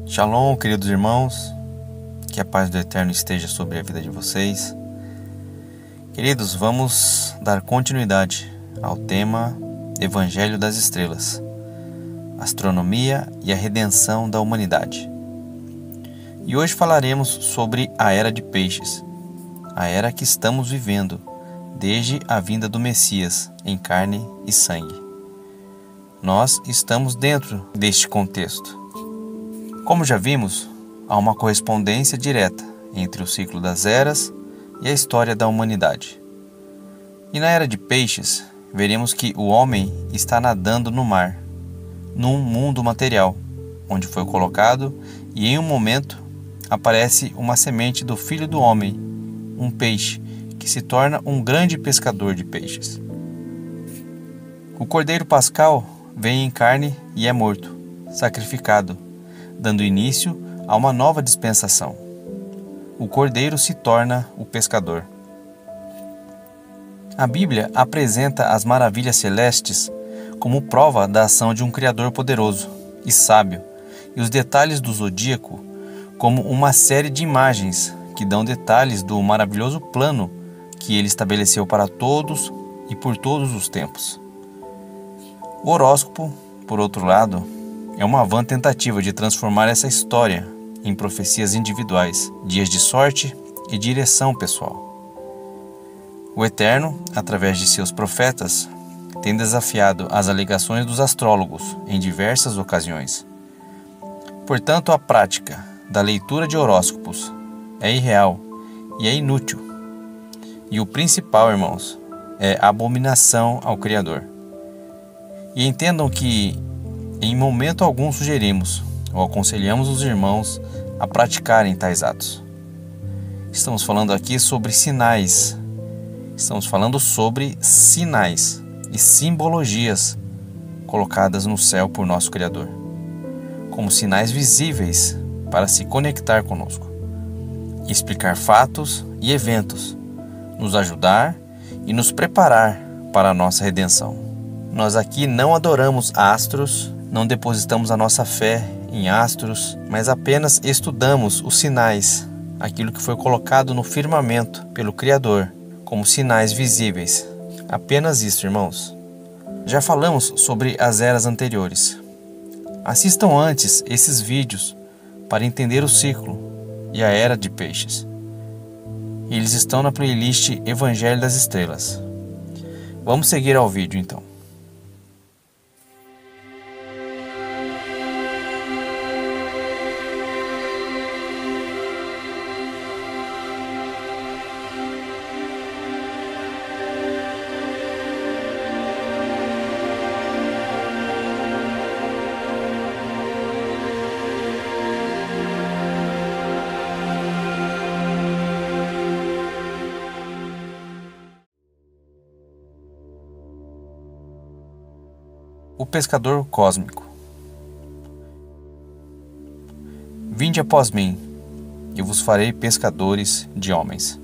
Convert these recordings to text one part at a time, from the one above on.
Shalom, queridos irmãos, que a paz do Eterno esteja sobre a vida de vocês. Queridos, vamos dar continuidade ao tema Evangelho das Estrelas, Astronomia e a Redenção da Humanidade. E hoje falaremos sobre a Era de Peixes, a era que estamos vivendo desde a vinda do Messias em carne e sangue. Nós estamos dentro deste contexto. Como já vimos, há uma correspondência direta entre o ciclo das eras e a história da humanidade. E na Era de Peixes, veremos que o homem está nadando no mar, num mundo material, onde foi colocado e em um momento aparece uma semente do Filho do Homem, um peixe, que se torna um grande pescador de peixes. O Cordeiro Pascal vem em carne e é morto, sacrificado, dando início a uma nova dispensação. O Cordeiro se torna o pescador. A Bíblia apresenta as maravilhas celestes como prova da ação de um Criador poderoso e sábio, e os detalhes do zodíaco como uma série de imagens que dão detalhes do maravilhoso plano que ele estabeleceu para todos e por todos os tempos. O horóscopo, por outro lado, é uma vã tentativa de transformar essa história em profecias individuais, dias de sorte e direção pessoal. O Eterno, através de seus profetas, tem desafiado as alegações dos astrólogos em diversas ocasiões. Portanto, a prática da leitura de horóscopos é irreal e é inútil. E o principal, irmãos, é abominação ao Criador. E entendam que em momento algum sugerimos ou aconselhamos os irmãos a praticarem tais atos. Estamos falando aqui sobre sinais. Estamos falando sobre sinais e simbologias colocadas no céu por nosso Criador, como sinais visíveis para se conectar conosco, explicar fatos e eventos, nos ajudar e nos preparar para a nossa redenção. Nós aqui não adoramos astros, não depositamos a nossa fé em astros, mas apenas estudamos os sinais, aquilo que foi colocado no firmamento pelo Criador, como sinais visíveis. Apenas isso, irmãos. Já falamos sobre as eras anteriores. Assistam antes esses vídeos para entender o ciclo e a Era de Peixes. Eles estão na playlist Evangelho das Estrelas. Vamos seguir ao vídeo então. O pescador cósmico. Vinde após mim, e vos farei pescadores de homens.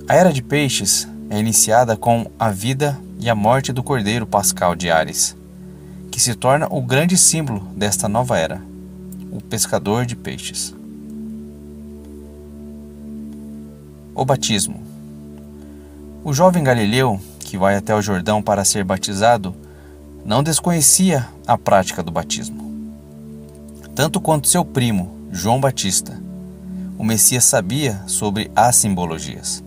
A Era de Peixes é iniciada com a vida e a morte do Cordeiro Pascal de Ares, que se torna o grande símbolo desta nova era, o pescador de peixes. O batismo. O jovem Galileu, que vai até o Jordão para ser batizado, não desconhecia a prática do batismo. Tanto quanto seu primo, João Batista, o Messias sabia sobre as simbologias.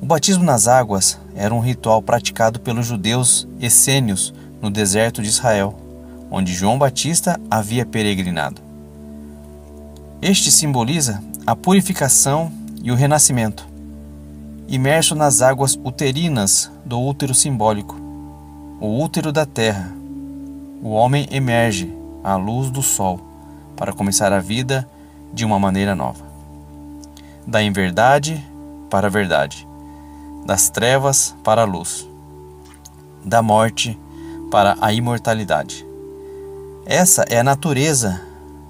O batismo nas águas era um ritual praticado pelos judeus essênios no deserto de Israel, onde João Batista havia peregrinado. Este simboliza a purificação e o renascimento. Imerso nas águas uterinas do útero simbólico, o útero da terra, o homem emerge à luz do sol para começar a vida de uma maneira nova. Da inverdade para a verdade, das trevas para a luz, da morte para a imortalidade. Essa é a natureza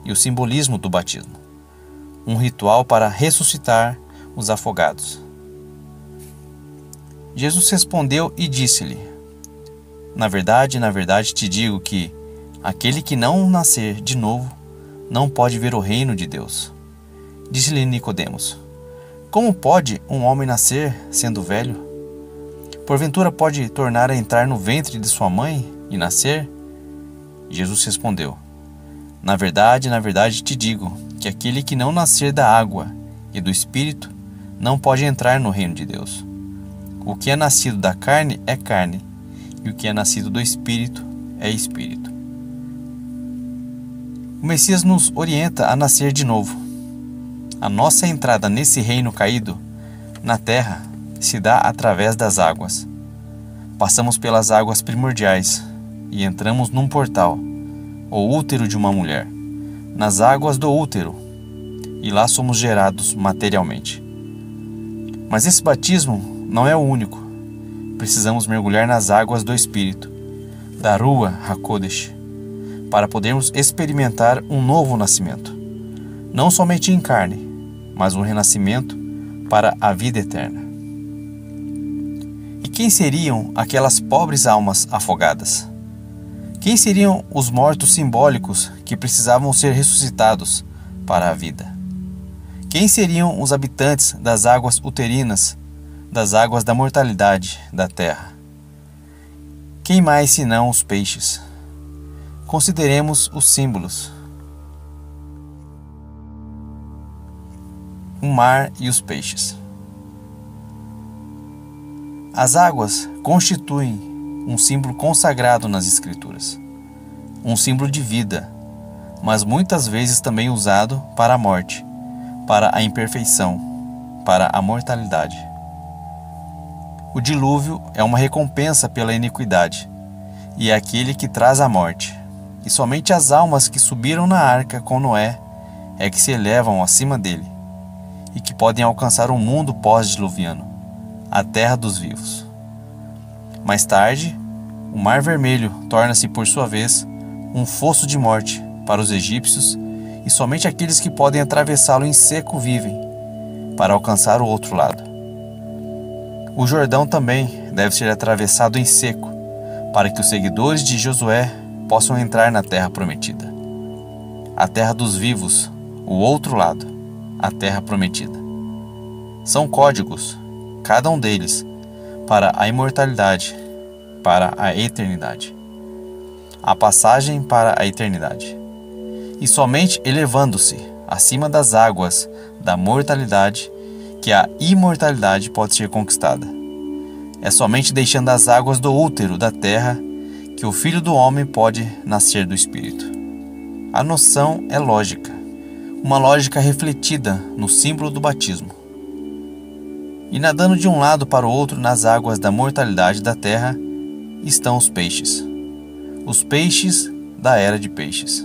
e o simbolismo do batismo, um ritual para ressuscitar os afogados. Jesus respondeu e disse-lhe: na verdade te digo que, Aquele que não nascer de novo não pode ver o reino de Deus. Disse-lhe Nicodemos: Como pode um homem nascer sendo velho? Porventura pode tornar a entrar no ventre de sua mãe e nascer? Jesus respondeu: na verdade te digo que aquele que não nascer da água e do Espírito não pode entrar no reino de Deus. O que é nascido da carne é carne, e o que é nascido do Espírito é Espírito. O Messias nos orienta a nascer de novo. A nossa entrada nesse reino caído, na terra, se dá através das águas. Passamos pelas águas primordiais e entramos num portal, o útero de uma mulher, nas águas do útero, e lá somos gerados materialmente. Mas esse batismo não é o único. Precisamos mergulhar nas águas do Espírito, da Rua HaKodesh, para podermos experimentar um novo nascimento, não somente em carne, mas um renascimento para a vida eterna. E quem seriam aquelas pobres almas afogadas? Quem seriam os mortos simbólicos que precisavam ser ressuscitados para a vida? Quem seriam os habitantes das águas uterinas, das águas da mortalidade da terra? Quem mais senão os peixes? Consideremos os símbolos: o mar e os peixes. As águas constituem um símbolo consagrado nas Escrituras, um símbolo de vida, mas muitas vezes também usado para a morte, para a imperfeição, para a mortalidade. O dilúvio é uma recompensa pela iniquidade, e é aquele que traz a morte, e somente as almas que subiram na arca com Noé é que se elevam acima dele, e que podem alcançar o mundo pós-diluviano, a terra dos vivos. Mais tarde, o Mar Vermelho torna-se, por sua vez, um fosso de morte para os egípcios, e somente aqueles que podem atravessá-lo em seco vivem, para alcançar o outro lado. O Jordão também deve ser atravessado em seco, para que os seguidores de Josué possam entrar na terra prometida. A terra dos vivos, o outro lado, a terra prometida. São códigos, cada um deles, para a imortalidade, para a eternidade. A passagem para a eternidade. E somente elevando-se acima das águas da mortalidade que a imortalidade pode ser conquistada. É somente deixando as águas do útero da terra que o Filho do Homem pode nascer do Espírito. A noção é lógica, uma lógica refletida no símbolo do batismo. E nadando de um lado para o outro nas águas da mortalidade da terra estão os peixes da era de peixes.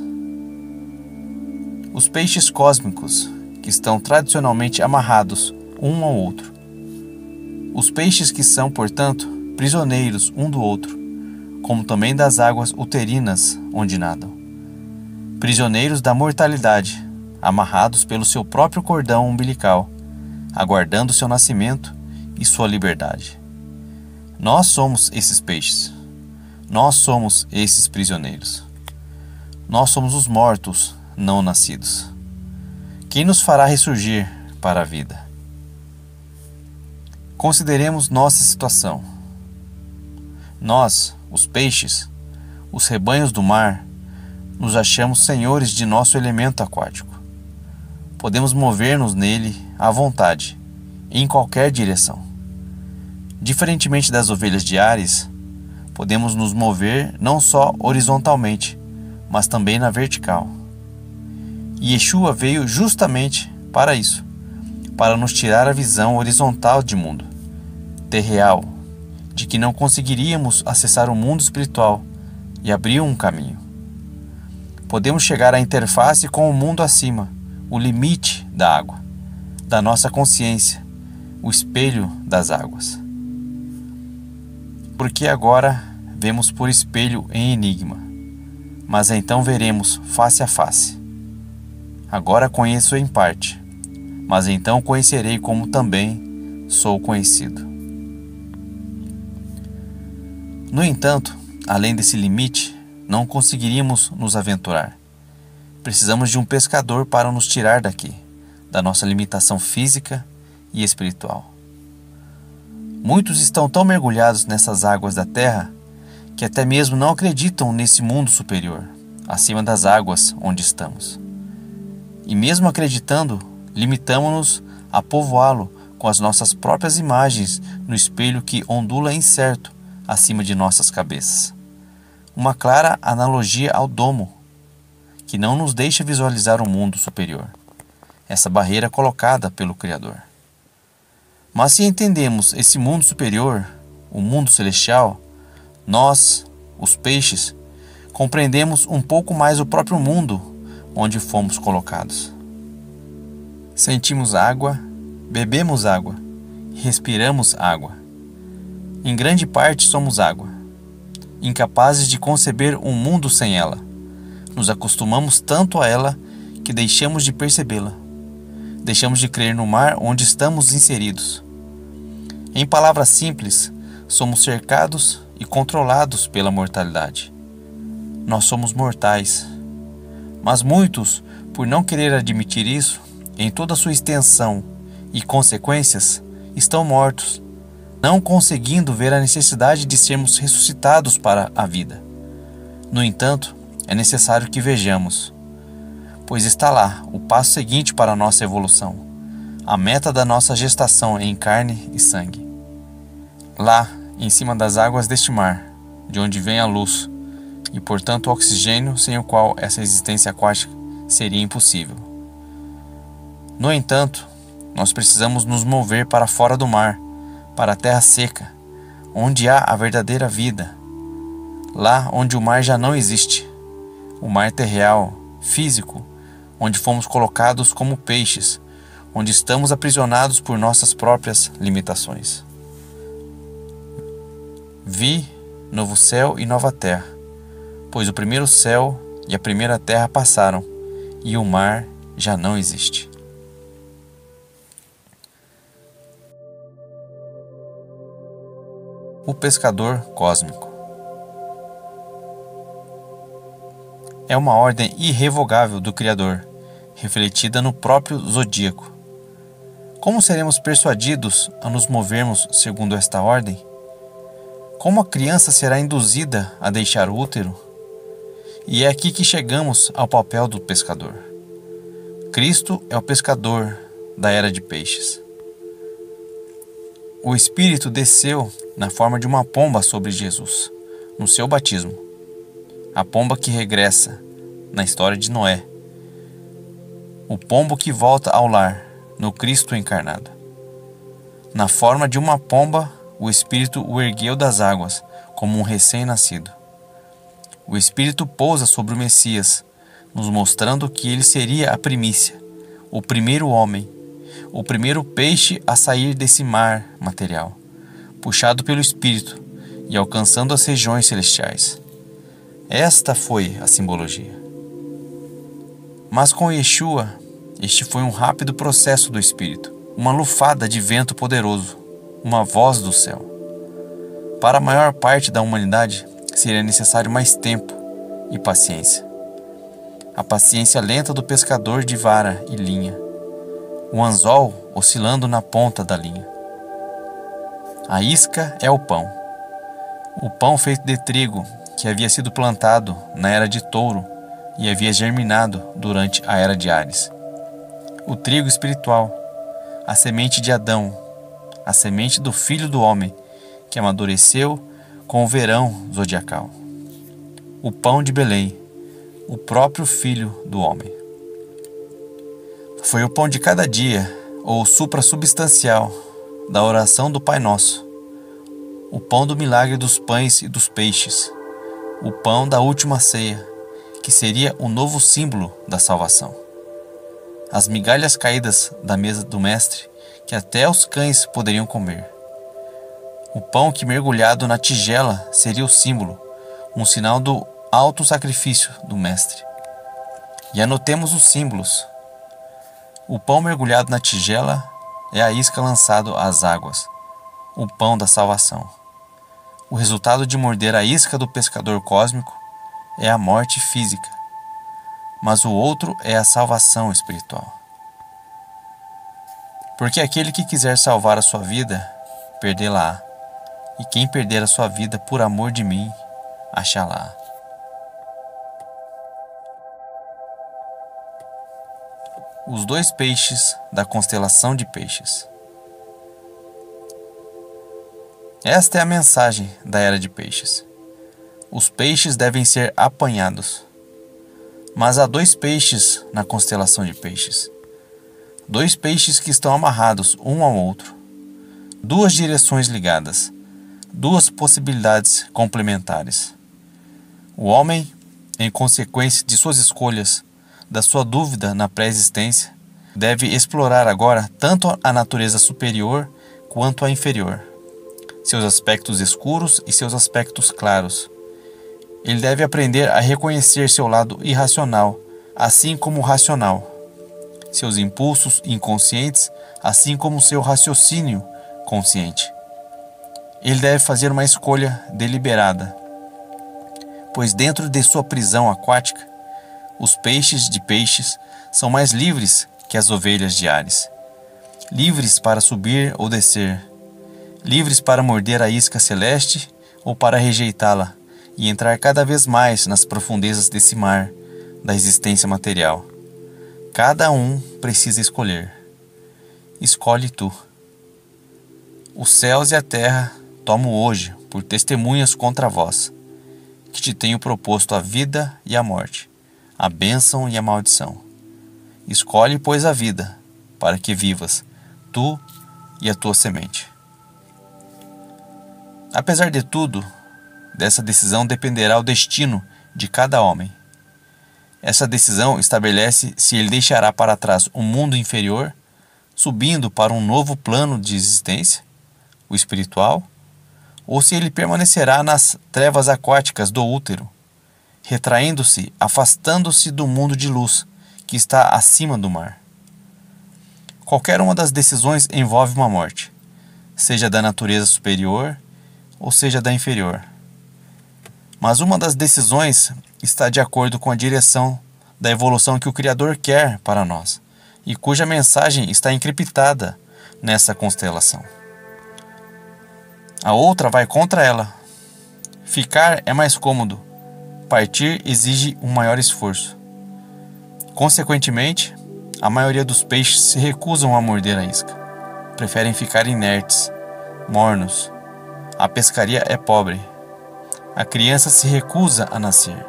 Os peixes cósmicos, que estão tradicionalmente amarrados um ao outro. Os peixes que são, portanto, prisioneiros um do outro, como também das águas uterinas onde nadam. Prisioneiros da mortalidade, amarrados pelo seu próprio cordão umbilical, aguardando seu nascimento e sua liberdade. Nós somos esses peixes. Nós somos esses prisioneiros. Nós somos os mortos não nascidos. Quem nos fará ressurgir para a vida? Consideremos nossa situação. Nós, os peixes, os rebanhos do mar, nos achamos senhores de nosso elemento aquático. Podemos mover-nos nele à vontade, em qualquer direção. Diferentemente das ovelhas de Ares, podemos nos mover não só horizontalmente, mas também na vertical. E Yeshua veio justamente para isso, para nos tirar a visão horizontal de mundo, terreal, de que não conseguiríamos acessar o mundo espiritual, e abriu um caminho. Podemos chegar à interface com o mundo acima, o limite da água, da nossa consciência, o espelho das águas. Porque agora vemos por espelho em enigma, mas então veremos face a face. Agora conheço em parte, mas então conhecerei como também sou conhecido. No entanto, além desse limite, não conseguiríamos nos aventurar. Precisamos de um pescador para nos tirar daqui, da nossa limitação física e espiritual. Muitos estão tão mergulhados nessas águas da terra que até mesmo não acreditam nesse mundo superior, acima das águas onde estamos. E mesmo acreditando, limitamos-nos a povoá-lo com as nossas próprias imagens no espelho que ondula incerto acima de nossas cabeças. Uma clara analogia ao domo, que não nos deixa visualizar um mundo superior, essa barreira colocada pelo Criador. Mas se entendemos esse mundo superior, o mundo celestial, nós, os peixes, compreendemos um pouco mais o próprio mundo onde fomos colocados. Sentimos água, bebemos água, respiramos água. Em grande parte somos água, incapazes de conceber um mundo sem ela. Nos acostumamos tanto a ela que deixamos de percebê-la. Deixamos de crer no mar onde estamos inseridos. Em palavras simples, somos cercados e controlados pela mortalidade. Nós somos mortais. Mas muitos, por não querer admitir isso, em toda a sua extensão e consequências, estão mortos, não conseguindo ver a necessidade de sermos ressuscitados para a vida. No entanto, é necessário que vejamos, pois está lá o passo seguinte para a nossa evolução, a meta da nossa gestação em carne e sangue. Lá, em cima das águas deste mar, de onde vem a luz, e portanto o oxigênio sem o qual essa existência aquática seria impossível. No entanto, nós precisamos nos mover para fora do mar, para a terra seca, onde há a verdadeira vida, lá onde o mar já não existe, o mar terreal, físico, onde fomos colocados como peixes, onde estamos aprisionados por nossas próprias limitações. Vi novo céu e nova terra, pois o primeiro céu e a primeira terra passaram, e o mar já não existe. O pescador cósmico é uma ordem irrevogável do Criador, refletida no próprio zodíaco. Como seremos persuadidos a nos movermos segundo esta ordem? Como a criança será induzida a deixar o útero? E é aqui que chegamos ao papel do pescador. Cristo é o pescador da era de peixes. O Espírito desceu na forma de uma pomba sobre Jesus, no seu batismo. A pomba que regressa na história de Noé. O pombo que volta ao lar, no Cristo encarnado. Na forma de uma pomba, o Espírito o ergueu das águas, como um recém-nascido. O Espírito pousa sobre o Messias, nos mostrando que ele seria a primícia, o primeiro homem, o primeiro peixe a sair desse mar material, puxado pelo Espírito e alcançando as regiões celestiais. Esta foi a simbologia. Mas com Yeshua, este foi um rápido processo do Espírito, uma lufada de vento poderoso, uma voz do céu. Para a maior parte da humanidade, seria necessário mais tempo e paciência. A paciência lenta do pescador de vara e linha, o anzol oscilando na ponta da linha. A isca é o pão feito de trigo que havia sido plantado na era de Touro e havia germinado durante a era de Ares. O trigo espiritual, a semente de Adão, a semente do Filho do Homem, que amadureceu com o verão zodiacal. O pão de Belém, o próprio Filho do Homem. Foi o pão de cada dia, ou suprassubstancial, da oração do Pai Nosso. O pão do milagre dos pães e dos peixes. O pão da última ceia, que seria o novo símbolo da salvação. As migalhas caídas da mesa do Mestre, que até os cães poderiam comer. O pão que mergulhado na tigela seria o símbolo, um sinal do alto sacrifício do Mestre. E anotemos os símbolos. O pão mergulhado na tigela é a isca lançado às águas, o pão da salvação. O resultado de morder a isca do pescador cósmico é a morte física, mas o outro é a salvação espiritual. Porque aquele que quiser salvar a sua vida, perdê-la-á, e quem perder a sua vida por amor de mim, achá-la-á. Os dois peixes da constelação de Peixes. Esta é a mensagem da era de Peixes. Os peixes devem ser apanhados. Mas há dois peixes na constelação de Peixes. Dois peixes que estão amarrados um ao outro. Duas direções ligadas. Duas possibilidades complementares. O homem, em consequência de suas escolhas, da sua dúvida na pré-existência, deve explorar agora tanto a natureza superior quanto a inferior, seus aspectos escuros e seus aspectos claros. Ele deve aprender a reconhecer seu lado irracional, assim como o racional, seus impulsos inconscientes, assim como seu raciocínio consciente. Ele deve fazer uma escolha deliberada, pois dentro de sua prisão aquática, os peixes de Peixes são mais livres que as ovelhas de Ares. Livres para subir ou descer. Livres para morder a isca celeste ou para rejeitá-la e entrar cada vez mais nas profundezas desse mar da existência material. Cada um precisa escolher. Escolhe tu. Os céus e a terra tomo hoje por testemunhas contra vós, que te tenho proposto a vida e a morte, a bênção e a maldição. Escolhe, pois, a vida, para que vivas, tu e a tua semente. Apesar de tudo, dessa decisão dependerá o destino de cada homem. Essa decisão estabelece se ele deixará para trás o mundo inferior, subindo para um novo plano de existência, o espiritual, ou se ele permanecerá nas trevas aquáticas do útero, retraindo-se, afastando-se do mundo de luz que está acima do mar. Qualquer uma das decisões envolve uma morte, seja da natureza superior ou seja da inferior. Mas uma das decisões está de acordo com a direção da evolução que o Criador quer para nós, e cuja mensagem está encriptada nessa constelação. A outra vai contra ela. Ficar é mais cômodo. Partir exige um maior esforço. Consequentemente, a maioria dos peixes se recusam a morder a isca. Preferem ficar inertes, mornos. A pescaria é pobre. A criança se recusa a nascer.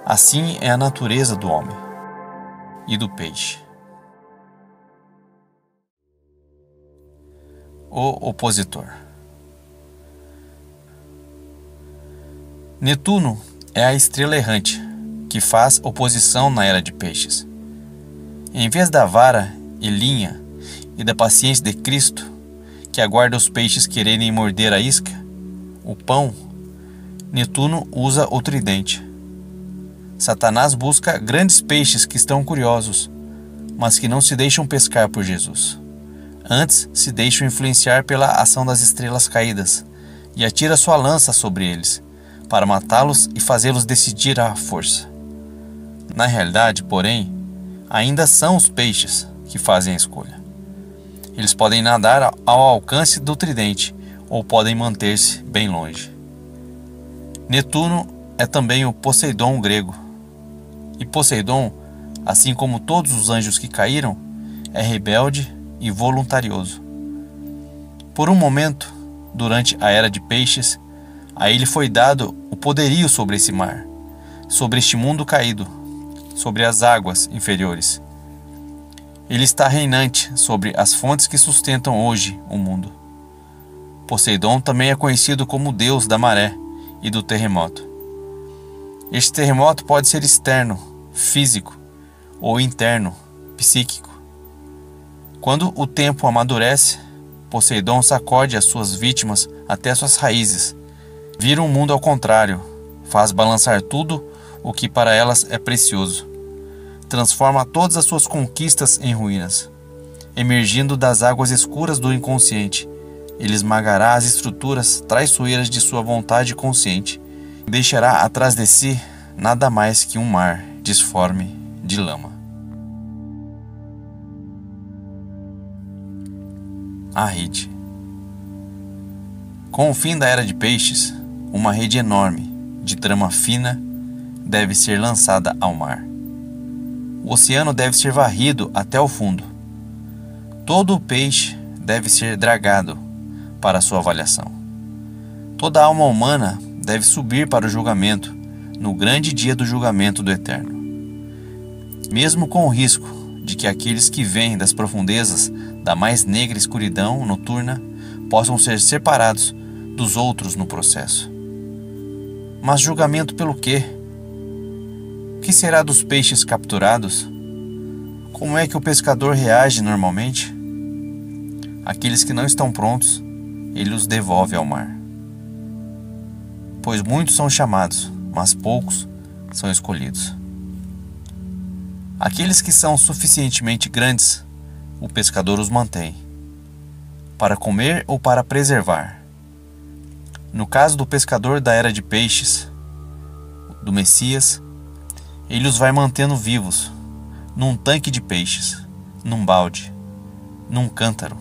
Assim é a natureza do homem e do peixe. O opositor. Netuno é a estrela errante que faz oposição na era de Peixes. Em vez da vara e linha e da paciência de Cristo, que aguarda os peixes quererem morder a isca, o pão, Netuno usa o tridente. Satanás busca grandes peixes que estão curiosos, mas que não se deixam pescar por Jesus. Antes se deixam influenciar pela ação das estrelas caídas e atira sua lança sobre eles, para matá-los e fazê-los decidir à força. Na realidade, porém, ainda são os peixes que fazem a escolha. Eles podem nadar ao alcance do tridente ou podem manter-se bem longe. Netuno é também o Poseidon grego. E Poseidon, assim como todos os anjos que caíram, é rebelde e voluntarioso. Por um momento, durante a era de Peixes, a ele foi dado o poderio sobre esse mar, sobre este mundo caído, sobre as águas inferiores. Ele está reinante sobre as fontes que sustentam hoje o mundo. Poseidon também é conhecido como o deus da maré e do terremoto. Este terremoto pode ser externo, físico, ou interno, psíquico. Quando o tempo amadurece, Poseidon sacode as suas vítimas até suas raízes, vira um mundo ao contrário, faz balançar tudo o que para elas é precioso, transforma todas as suas conquistas em ruínas. Emergindo das águas escuras do inconsciente, ele esmagará as estruturas traiçoeiras de sua vontade consciente, deixará atrás de si nada mais que um mar disforme de lama. A rede. Com o fim da era de peixes, uma rede enorme, de trama fina, deve ser lançada ao mar. O oceano deve ser varrido até o fundo. Todo o peixe deve ser dragado para sua avaliação. Toda alma humana deve subir para o julgamento no grande dia do julgamento do Eterno. Mesmo com o risco de que aqueles que vêm das profundezas da mais negra escuridão noturna possam ser separados dos outros no processo. Mas julgamento pelo quê? O que será dos peixes capturados? Como é que o pescador reage normalmente? Aqueles que não estão prontos, ele os devolve ao mar. Pois muitos são chamados, mas poucos são escolhidos. Aqueles que são suficientemente grandes, o pescador os mantém, para comer ou para preservar. No caso do pescador da era de peixes, do Messias, ele os vai mantendo vivos, num tanque de peixes, num balde, num cântaro.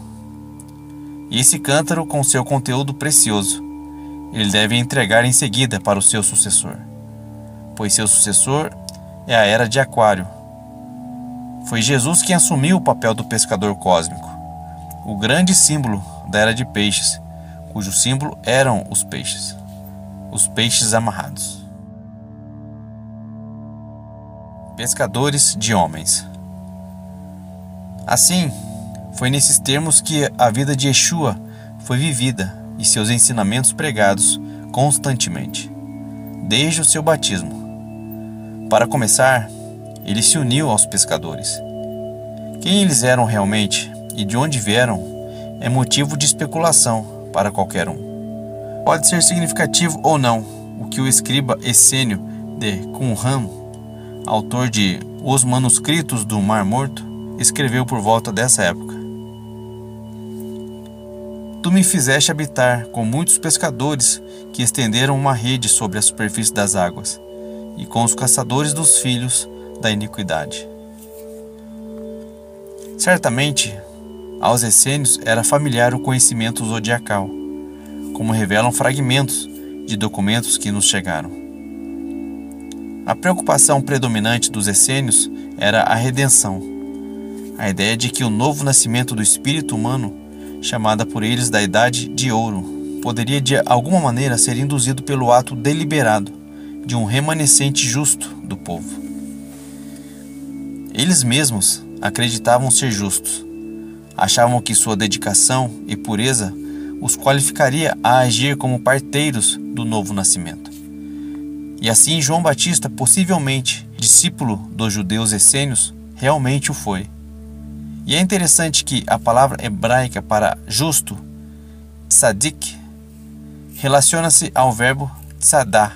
E esse cântaro com seu conteúdo precioso, ele deve entregar em seguida para o seu sucessor, pois seu sucessor é a era de Aquário. Foi Jesus quem assumiu o papel do pescador cósmico, o grande símbolo da era de peixes, cujo símbolo eram os peixes amarrados. Pescadores de homens. Assim, foi nesses termos que a vida de Yeshua foi vivida e seus ensinamentos pregados constantemente, desde o seu batismo. Para começar, ele se uniu aos pescadores. Quem eles eram realmente e de onde vieram é motivo de especulação para qualquer um. Pode ser significativo ou não o que o escriba Essênio de Qumran, autor de Os Manuscritos do Mar Morto, escreveu por volta dessa época. Tu me fizeste habitar com muitos pescadores que estenderam uma rede sobre a superfície das águas, e com os caçadores dos filhos da iniquidade. Certamente, aos essênios era familiar o conhecimento zodiacal, como revelam fragmentos de documentos que nos chegaram. A preocupação predominante dos essênios era a redenção, a ideia de que o novo nascimento do espírito humano, chamada por eles da Idade de Ouro, poderia de alguma maneira ser induzido pelo ato deliberado de um remanescente justo do povo. Eles mesmos acreditavam ser justos, achavam que sua dedicação e pureza os qualificaria a agir como parteiros do novo nascimento. E assim João Batista, possivelmente discípulo dos judeus essênios, realmente o foi. E é interessante que a palavra hebraica para justo, tzadik, relaciona-se ao verbo tzadá,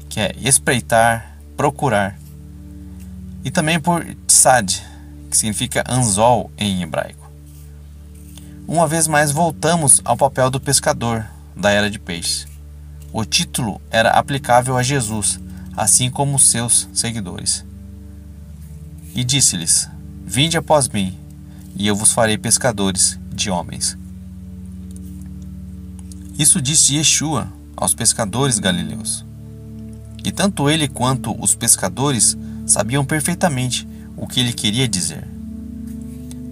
que é espreitar, procurar, e também por tzad, que significa anzol em hebraico. Uma vez mais voltamos ao papel do pescador da era de peixes. O título era aplicável a Jesus, assim como os seus seguidores. E disse-lhes: Vinde após mim, e eu vos farei pescadores de homens. Isso disse Yeshua aos pescadores galileus. E tanto ele quanto os pescadores sabiam perfeitamente o que ele queria dizer.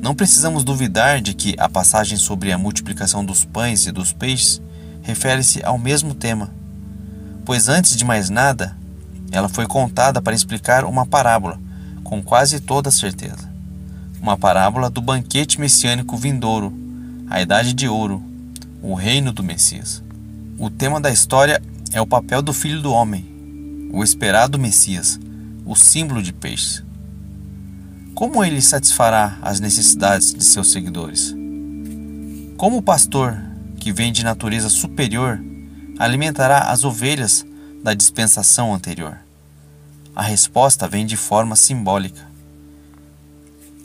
Não precisamos duvidar de que a passagem sobre a multiplicação dos pães e dos peixes refere-se ao mesmo tema, pois antes de mais nada, ela foi contada para explicar uma parábola, com quase toda certeza. Uma parábola do banquete messiânico vindouro, a Idade de Ouro, o reino do Messias. O tema da história é o papel do Filho do Homem, o esperado Messias, o símbolo de peixes. Como ele satisfará as necessidades de seus seguidores? Como o pastor, que vem de natureza superior, alimentará as ovelhas da dispensação anterior? A resposta vem de forma simbólica.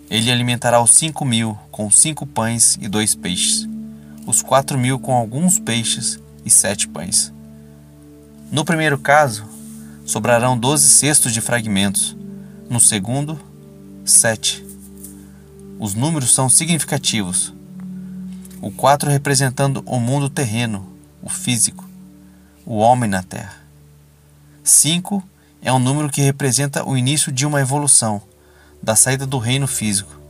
Ele alimentará os 5.000 com 5 pães e 2 peixes, os 4.000 com alguns peixes e 7 pães. No primeiro caso, sobrarão 12 cestos de fragmentos. No segundo, 7. Os números são significativos. O 4 representando o mundo terreno, o físico, o homem na Terra. 5 é um número que representa o início de uma evolução, da saída do reino físico.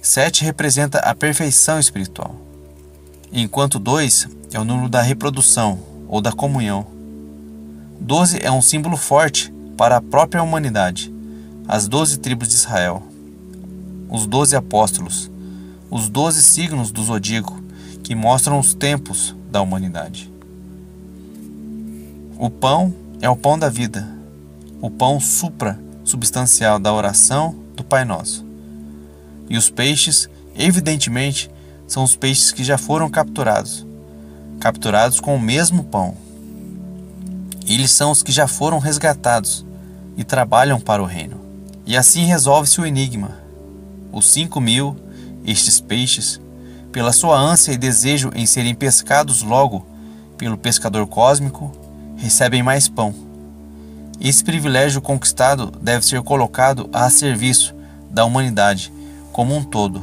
7 representa a perfeição espiritual, enquanto 2 é o número da reprodução ou da comunhão. 12 é um símbolo forte para a própria humanidade, as 12 tribos de Israel, os 12 apóstolos, os 12 signos do zodíaco que mostram os tempos da humanidade. O pão é o pão da vida, o pão supra-substancial da oração do Pai Nosso. E os peixes, evidentemente, são os peixes que já foram capturados com o mesmo pão. Eles são os que já foram resgatados e trabalham para o reino. E assim resolve-se o enigma. Os 5.000, estes peixes, pela sua ânsia e desejo em serem pescados logo pelo pescador cósmico, recebem mais pão. Esse privilégio conquistado deve ser colocado a serviço da humanidade como um todo.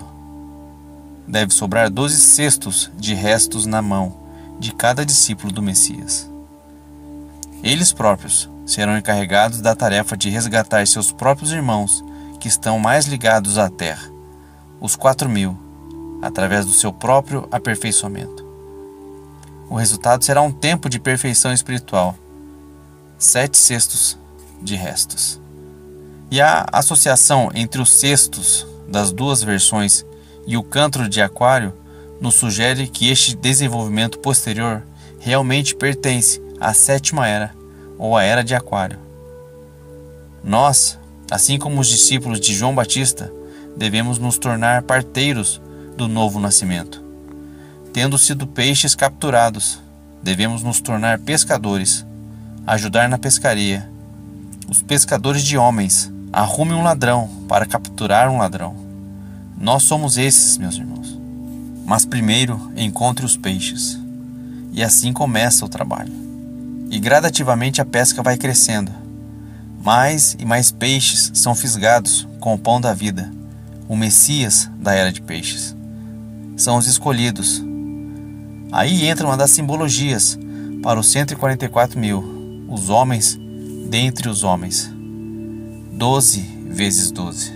Deve sobrar 12 cestos de restos na mão de cada discípulo do Messias. Eles próprios serão encarregados da tarefa de resgatar seus próprios irmãos que estão mais ligados à terra, os 4.000, através do seu próprio aperfeiçoamento. O resultado será um tempo de perfeição espiritual, 7 cestos de restos. E a associação entre os cestos das duas versões e o cântaro de Aquário nos sugere que este desenvolvimento posterior realmente pertence à 7ª era, ou à era de Aquário. Nós, assim como os discípulos de João Batista, devemos nos tornar parteiros do novo nascimento. Tendo sido peixes capturados, devemos nos tornar pescadores, ajudar na pescaria. Os pescadores de homens arrumem um ladrão para capturar um ladrão. Nós somos esses, meus irmãos. Mas primeiro encontre os peixes. E assim começa o trabalho. E gradativamente a pesca vai crescendo. Mais e mais peixes são fisgados com o pão da vida, o Messias da era de peixes. São os escolhidos. Aí entra uma das simbologias para os 144.000, os homens dentre os homens. 12 vezes 12.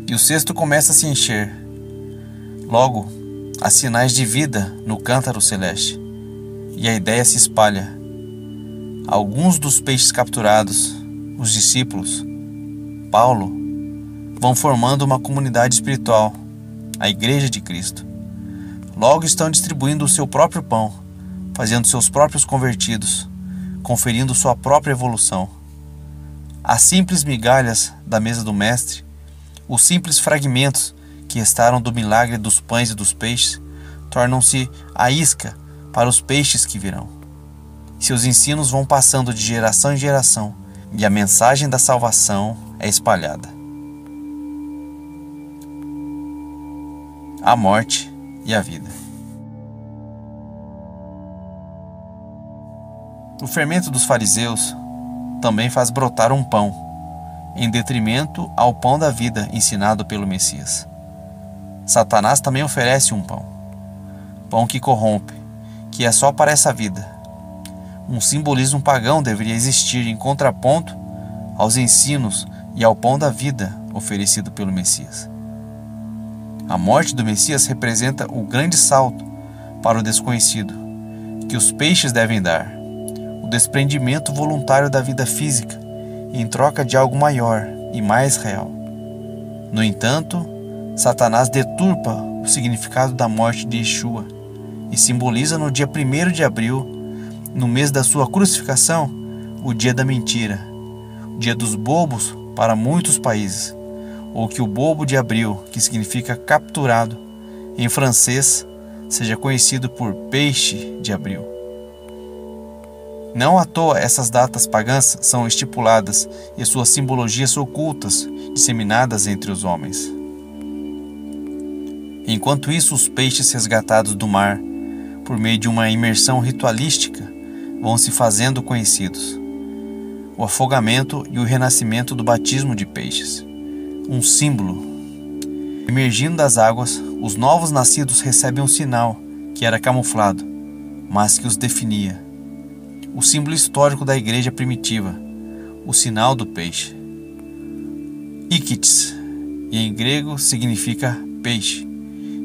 E o cesto começa a se encher. Logo, há sinais de vida no cântaro celeste. E a ideia se espalha. Alguns dos peixes capturados, os discípulos, Paulo, vão formando uma comunidade espiritual, a Igreja de Cristo. Logo estão distribuindo o seu próprio pão, fazendo seus próprios convertidos, conferindo sua própria evolução. As simples migalhas da mesa do Mestre, os simples fragmentos que restaram do milagre dos pães e dos peixes, tornam-se a isca para os peixes que virão. Seus ensinos vão passando de geração em geração e a mensagem da salvação é espalhada. A morte e a vida. O fermento dos fariseus também faz brotar um pão, em detrimento ao pão da vida ensinado pelo Messias. Satanás também oferece um pão, pão que corrompe, que é só para essa vida. Um simbolismo pagão deveria existir em contraponto aos ensinos e ao pão da vida oferecido pelo Messias. A morte do Messias representa o grande salto para o desconhecido, que os peixes devem dar, o desprendimento voluntário da vida física em troca de algo maior e mais real. No entanto, Satanás deturpa o significado da morte de Yeshua e simboliza no dia 1º de abril, no mês da sua crucificação, o dia da mentira, o dia dos bobos para muitos países, ou que o bobo de abril, que significa capturado, em francês, seja conhecido por peixe de abril. Não à toa essas datas pagãs são estipuladas e suas simbologias ocultas, disseminadas entre os homens. Enquanto isso, os peixes resgatados do mar, por meio de uma imersão ritualística, vão se fazendo conhecidos. o afogamento e o renascimento do batismo de peixes. Um símbolo. Emergindo das águas, os novos nascidos recebem um sinal que era camuflado, mas que os definia. O símbolo histórico da igreja primitiva, o sinal do peixe. Ichthys, em grego, significa peixe,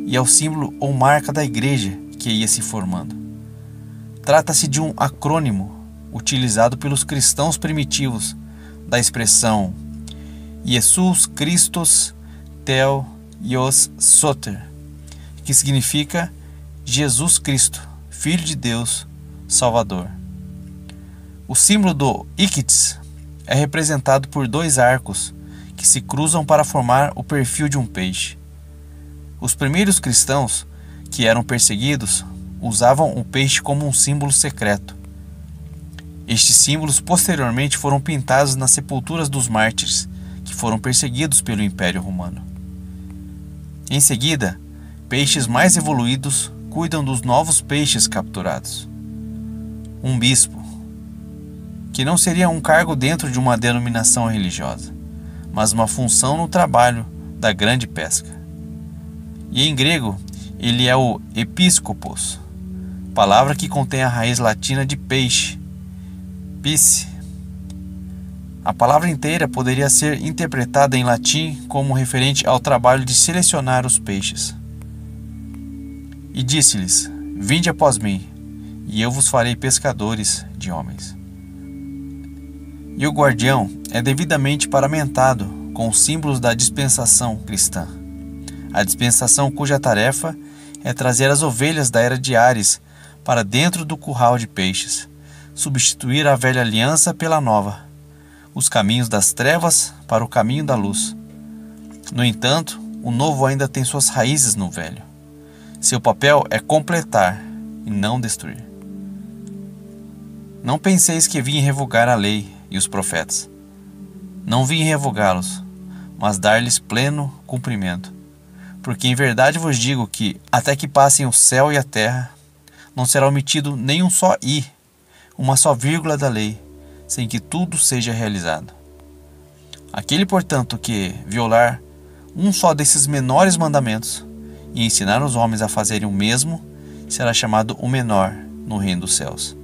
e é o símbolo ou marca da igreja que ia se formando. Trata-se de um acrônimo utilizado pelos cristãos primitivos da expressão Jesus Christos Theo Ios Soter, que significa Jesus Cristo, Filho de Deus, Salvador. O símbolo do Ichthys é representado por 2 arcos que se cruzam para formar o perfil de um peixe. Os primeiros cristãos, que eram perseguidos, usavam o peixe como um símbolo secreto. Estes símbolos posteriormente foram pintados nas sepulturas dos mártires, que foram perseguidos pelo Império Romano. Em seguida, peixes mais evoluídos cuidam dos novos peixes capturados. Um bispo, que não seria um cargo dentro de uma denominação religiosa, mas uma função no trabalho da grande pesca. E em grego, ele é o episcopos, palavra que contém a raiz latina de peixe, pisce. A palavra inteira poderia ser interpretada em latim como referente ao trabalho de selecionar os peixes. E disse-lhes: Vinde após mim, e eu vos farei pescadores de homens. E o guardião é devidamente paramentado com os símbolos da dispensação cristã. A dispensação cuja tarefa é trazer as ovelhas da era de Ares para dentro do curral de peixes, substituir a velha aliança pela nova, os caminhos das trevas para o caminho da luz. No entanto, o novo ainda tem suas raízes no velho. Seu papel é completar e não destruir. Não penseis que vim revogar a lei e os profetas. Não vim revogá-los, mas dar-lhes pleno cumprimento. Porque em verdade vos digo que, até que passem o céu e a terra, não será omitido nem um só i, uma só vírgula da lei, sem que tudo seja realizado. Aquele, portanto, que violar um só desses menores mandamentos e ensinar os homens a fazerem o mesmo, será chamado o menor no reino dos céus.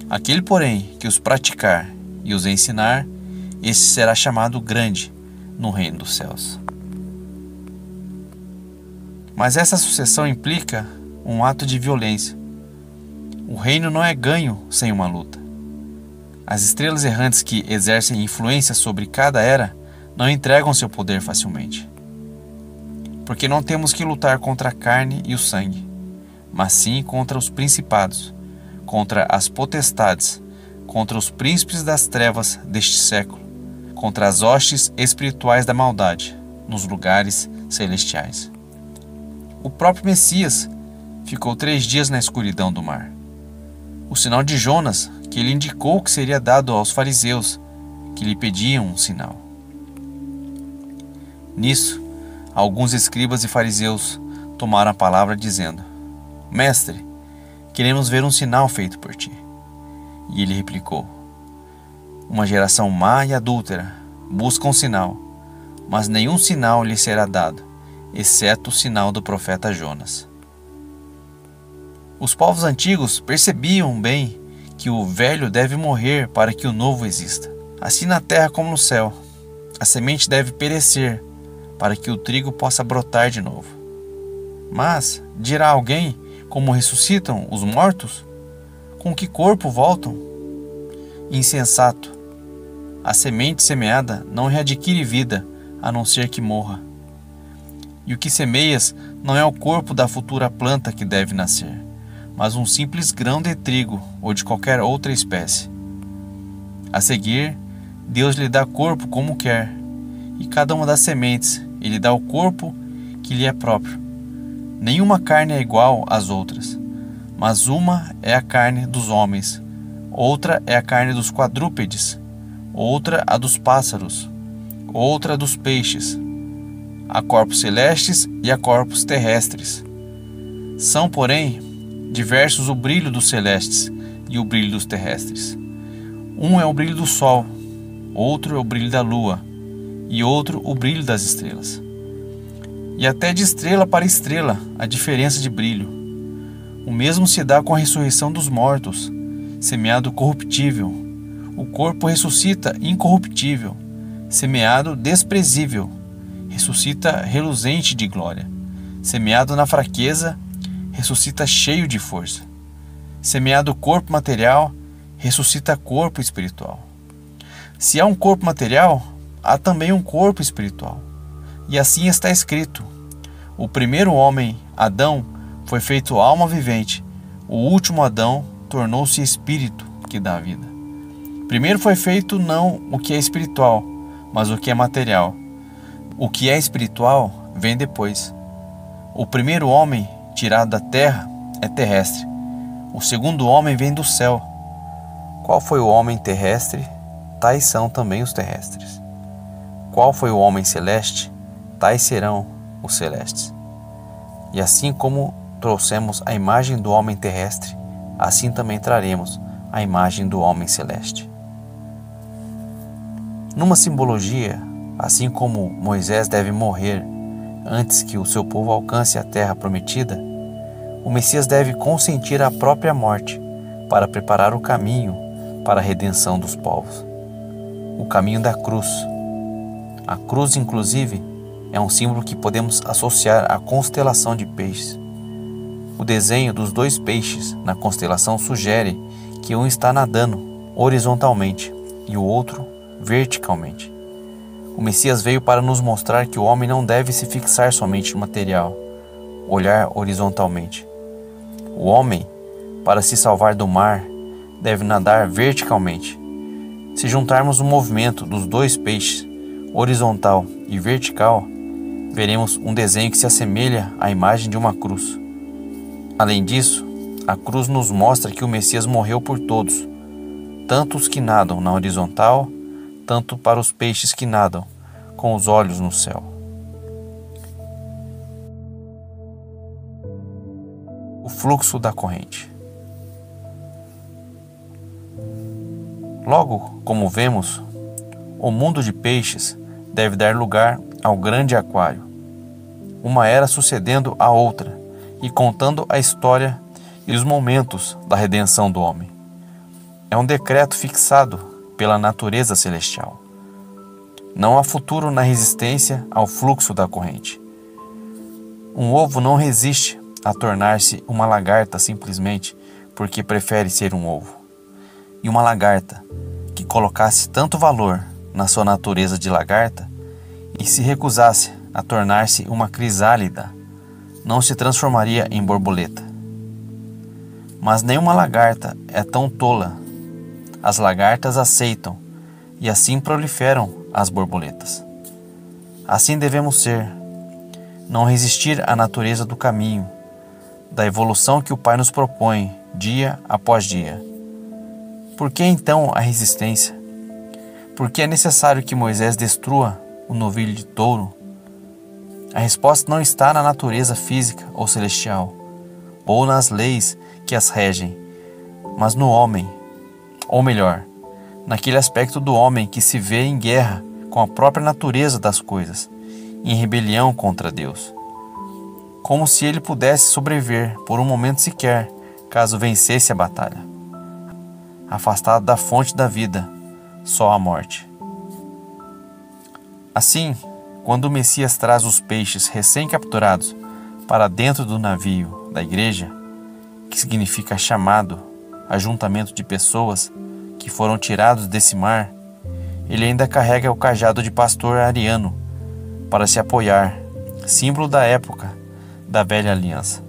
Aquele, porém, que os praticar e os ensinar, esse será chamado grande no reino dos céus. Mas essa sucessão implica um ato de violência. O reino não é ganho sem uma luta. As estrelas errantes que exercem influência sobre cada era não entregam seu poder facilmente. Porque não temos que lutar contra a carne e o sangue, mas sim contra os principados, contra as potestades, contra os príncipes das trevas deste século, contra as hostes espirituais da maldade nos lugares celestiais. O próprio Messias ficou 3 dias na escuridão do mar. O sinal de Jonas, que ele indicou que seria dado aos fariseus, que lhe pediam um sinal. Nisso, alguns escribas e fariseus tomaram a palavra dizendo: Mestre, queremos ver um sinal feito por ti. E ele replicou: Uma geração má e adúltera busca um sinal, mas nenhum sinal lhe será dado, exceto o sinal do profeta Jonas. Os povos antigos percebiam bem que o velho deve morrer para que o novo exista. Assim na terra como no céu, a semente deve perecer para que o trigo possa brotar de novo. Mas, dirá alguém, como ressuscitam os mortos? Com que corpo voltam? Insensato! A semente semeada não readquire vida, a não ser que morra. E o que semeias não é o corpo da futura planta que deve nascer, mas um simples grão de trigo ou de qualquer outra espécie. A seguir, Deus lhe dá corpo como quer, e cada uma das sementes ele dá o corpo que lhe é próprio. Nenhuma carne é igual às outras, mas uma é a carne dos homens, outra é a carne dos quadrúpedes, outra a dos pássaros, outra a dos peixes. Há corpos celestes e há corpos terrestres. São, porém, diversos o brilho dos celestes e o brilho dos terrestres. Um é o brilho do sol, outro é o brilho da lua, e outro o brilho das estrelas. E até de estrela para estrela a diferença de brilho. O mesmo se dá com a ressurreição dos mortos, semeado corruptível. O corpo ressuscita incorruptível, semeado desprezível, ressuscita reluzente de glória. Semeado na fraqueza, ressuscita cheio de força. Semeado corpo material, ressuscita corpo espiritual. Se há um corpo material, há também um corpo espiritual. E assim está escrito: o primeiro homem, Adão, foi feito alma vivente. O último Adão tornou-se espírito que dá vida. Primeiro foi feito não o que é espiritual, mas o que é material. O que é espiritual vem depois. O primeiro homem, tirado da terra, é terrestre. O segundo homem vem do céu. Qual foi o homem terrestre? Tais são também os terrestres. Qual foi o homem celeste? Tais serão os celestes. E assim como trouxemos a imagem do homem terrestre, assim também traremos a imagem do homem celeste. Numa simbologia, assim como Moisés deve morrer antes que o seu povo alcance a terra prometida, o Messias deve consentir a própria morte para preparar o caminho para a redenção dos povos. O caminho da cruz. A cruz, inclusive, é um símbolo que podemos associar à constelação de peixes. O desenho dos dois peixes na constelação sugere que um está nadando horizontalmente e o outro verticalmente. O Messias veio para nos mostrar que o homem não deve se fixar somente no material, olhar horizontalmente. O homem, para se salvar do mar, deve nadar verticalmente. Se juntarmos o movimento dos dois peixes, horizontal e vertical, veremos um desenho que se assemelha à imagem de uma cruz. Além disso, a cruz nos mostra que o Messias morreu por todos, tanto os que nadam na horizontal, tanto para os peixes que nadam com os olhos no céu. O fluxo da corrente. Logo, como vemos, o mundo de peixes deve dar lugar ao grande aquário, uma era sucedendo a outra e contando a história e os momentos da redenção do homem. É um decreto fixado pela natureza celestial. Não há futuro na resistência ao fluxo da corrente. Um ovo não resiste a tornar-se uma lagarta simplesmente porque prefere ser um ovo. E uma lagarta que colocasse tanto valor na sua natureza de lagarta e se recusasse a tornar-se uma crisálida, não se transformaria em borboleta. Mas nenhuma lagarta é tão tola. As lagartas aceitam e assim proliferam as borboletas. Assim devemos ser, não resistir à natureza do caminho, da evolução que o Pai nos propõe dia após dia. Por que então a resistência? Por que é necessário que Moisés destrua o novilho de touro? A resposta não está na natureza física ou celestial, ou nas leis que as regem, mas no homem, ou melhor, naquele aspecto do homem que se vê em guerra com a própria natureza das coisas, em rebelião contra Deus. Como se ele pudesse sobreviver por um momento sequer, caso vencesse a batalha. Afastado da fonte da vida, só a morte. Assim, quando o Messias traz os peixes recém-capturados para dentro do navio da igreja, que significa chamado, ajuntamento de pessoas que foram tirados desse mar, ele ainda carrega o cajado de pastor ariano para se apoiar, símbolo da época da velha aliança.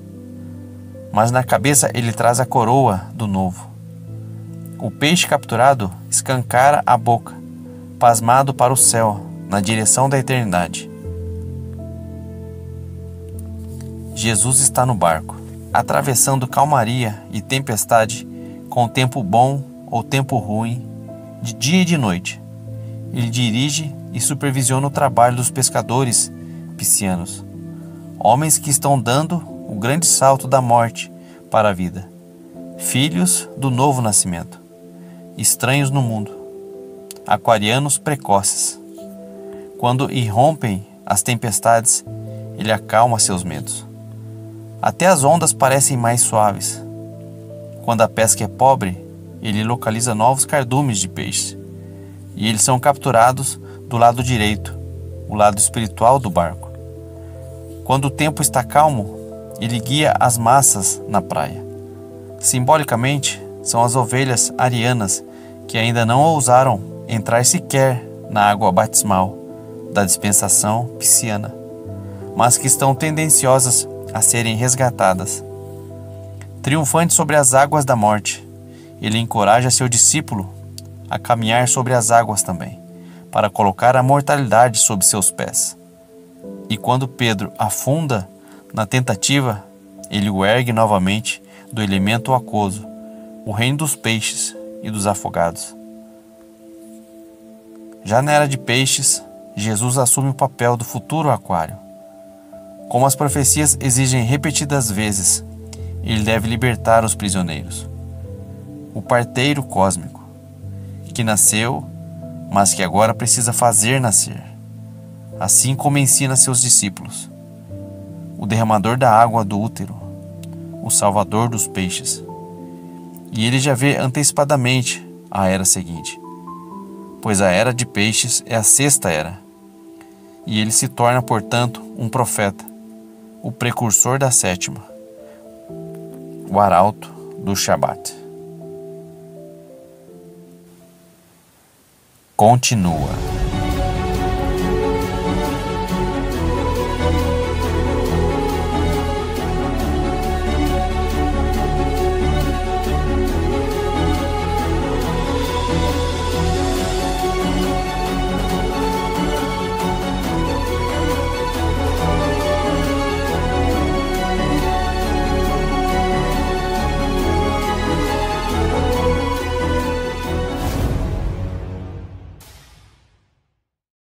Mas na cabeça ele traz a coroa do novo. O peixe capturado escancara a boca, pasmado para o céu, na direção da eternidade. Jesus está no barco, atravessando calmaria e tempestade, com tempo bom ou tempo ruim, de dia e de noite. Ele dirige e supervisiona o trabalho dos pescadores piscianos, homens que estão dando o grande salto da morte para a vida, filhos do novo nascimento. estranhos no mundo, aquarianos precoces. Quando irrompem as tempestades, ele acalma seus medos. Até as ondas parecem mais suaves. Quando a pesca é pobre, ele localiza novos cardumes de peixe, e eles são capturados do lado direito, o lado espiritual do barco. Quando o tempo está calmo, ele guia as massas na praia. Simbolicamente, são as ovelhas arianas que ainda não ousaram entrar sequer na água batismal da dispensação pisciana, mas que estão tendenciosas a serem resgatadas. Triunfante sobre as águas da morte, ele encoraja seu discípulo a caminhar sobre as águas também, para colocar a mortalidade sob seus pés. E quando Pedro afunda na tentativa, ele o ergue novamente do elemento aquoso, o reino dos peixes e dos afogados. Já na era de peixes, Jesus assume o papel do futuro aquário. Como as profecias exigem repetidas vezes, ele deve libertar os prisioneiros. O parteiro cósmico, que nasceu, mas que agora precisa fazer nascer, assim como ensina seus discípulos. O derramador da água do útero, o salvador dos peixes. E ele já vê antecipadamente a era seguinte, pois a era de peixes é a sexta era. E ele se torna, portanto, um profeta, o precursor da sétima, o arauto do Shabat. Continua.